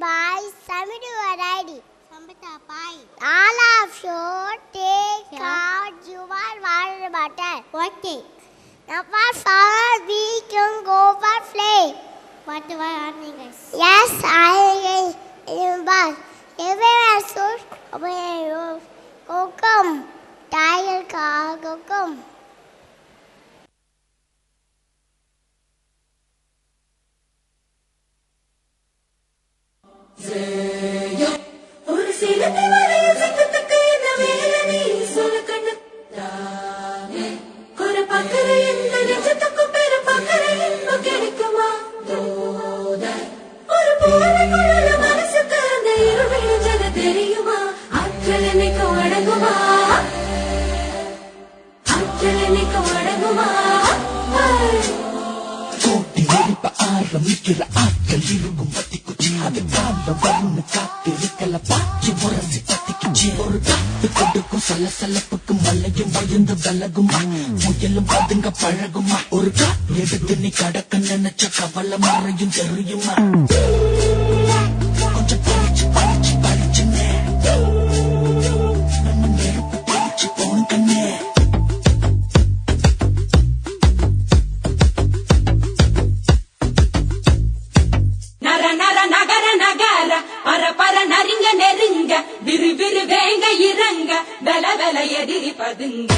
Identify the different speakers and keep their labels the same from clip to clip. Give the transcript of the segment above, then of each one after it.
Speaker 1: by submit your ID. All of you take out your water bottle.
Speaker 2: What take?
Speaker 1: Now for we can go for play.
Speaker 2: What do I want, guys?
Speaker 1: Yes, I am bus. Everywhere so go come. Tiger car go come.
Speaker 3: ஒரு சிலத்தை வரையும் சத்தத்துக்கு என்ன வேலை நீ சொல்ல கண்ணு தானே ஒரு பக்கரை எந்த நிஜத்துக்கும் பெரு பக்கரை என்ன கிடைக்குமா ஒரு பூனை குழல மனசுக்கு அந்த இருள் விழுந்தது தெரியுமா ஆற்றல் என்னைக்கு அடங்குமா ஆற்றல் என்னைக்கு அடங்குமா
Speaker 4: கோட்டி எரிப்ப ஆரம்பிக்கிற ஆற்றல் இருக்கும் பத்திக்குச்சி அது காலம் வரும்னு காத்திருக்கல பாய்ச்சி முரசி பத்திக்குச்சி ஒரு காத்து கொடுக்கும் சலசலப்புக்கு மலையும் பயந்து விலகுமா முயலும் பதுங்க பழகுமா ஒரு காத்து எடுத்து நீ கடக்க நினைச்ச கவலை மறையும் தெரியுமா கொஞ்சம் பழிச்சு பழிச்சு பழிச்சுன்னு நம்ம நெருப்பு பழிச்சு போன கண்ணே
Speaker 3: பர நரிங்க நெருங்க விரு விரு வேங்க இறங்க வெல வெல எதிரி பதுங்க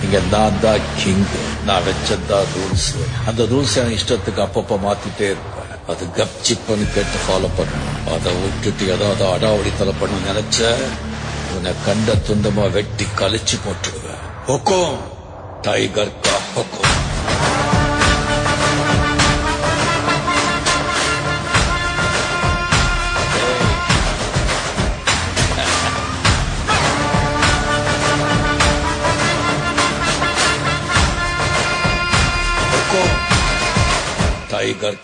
Speaker 5: இங்க நான் தான் கிங். நான் வச்சதா ரூல்ஸ். அந்த ரூல்ஸ் என் இஷ்டத்துக்கு அப்பப்ப மாத்திட்டே இருப்பேன். அது கப்சிப்புன்னு கேட்டு ஃபாலோ பண்ணணும். அதை விட்டுட்டு ஏதாவது அடாவடித்தலை பண்ண நினைச்ச உன்னை கண்ட துண்டமா வெட்டி கழிச்சு போட்டுடுவேன். ஹொக்கும் டைகர் கா ஹொக்கும். டைகர்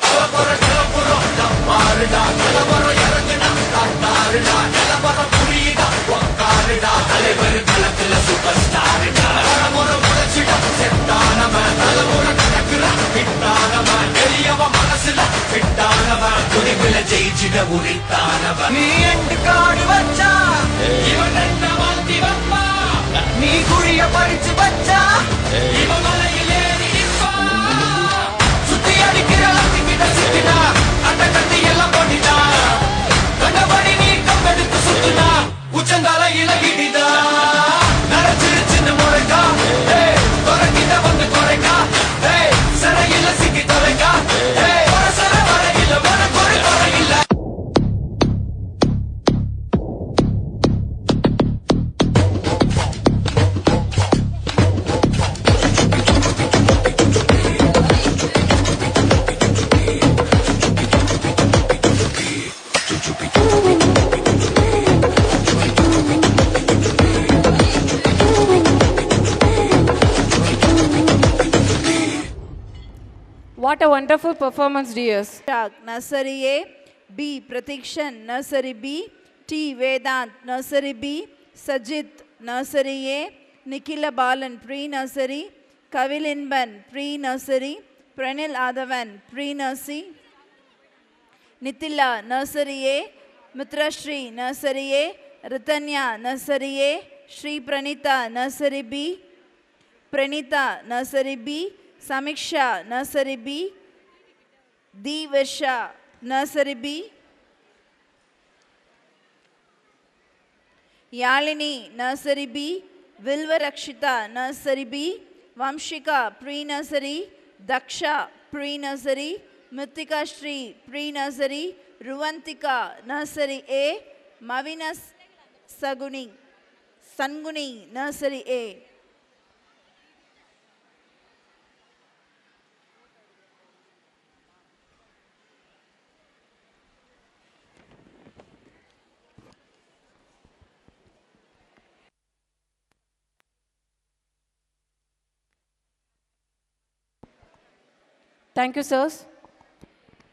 Speaker 4: ஜெயிச்சிட உரித்தானவன் நீ எண்டு காடு வச்சா இவன் என்ன மாத்தி வப்பா நீ குழிய பறிச்சு வச்சா இவன் மலையில் ஏறி நிற்பா சுத்தி அடிக்கிற லத்திக்கிட்ட சுத்தினா அந்த கத்தி எல்லாம் போட்டினா கண்டபடி நீ கம்பெடுத்து சுத்தினா உச்சந்தால இலகிடிதா நரைச்சிருச்சுன்னு முறைக்கா குறைக்கிட்ட வந்து குறைக்கா சிறையில சிக்கி தொலைக்கா சர வரையில உனக்கு ஒரு குறையில்ல.
Speaker 6: What a wonderful performance, dears.
Speaker 7: Nursery A, B. Pratikshan, Nursery B. T. Vedant, Nursery B. Sajit, Nursery A. Nikhila Balan, Pre-Nursery. Kavilinban, Pre-Nursery. Pranil Adhavan, Pre-Nursery. Nithila, Nursery A. Mitrashri, Nursery A. Ritanya, Nursery A. Shri Pranita, Nursery B. Pranita, Nursery B. Samiksha, Nursery B. Divarsha, Nursery B. Yalini, Nursery B. Vilvarakshita, Nursery B. Vamshika, Pre-Nursery. Daksha, Pre-Nursery. Mithika Shri, Pre-Nursery. Ruvantika, Nursery A. Mavinas Sanguni, Nursery A.
Speaker 6: Thank you, sirs.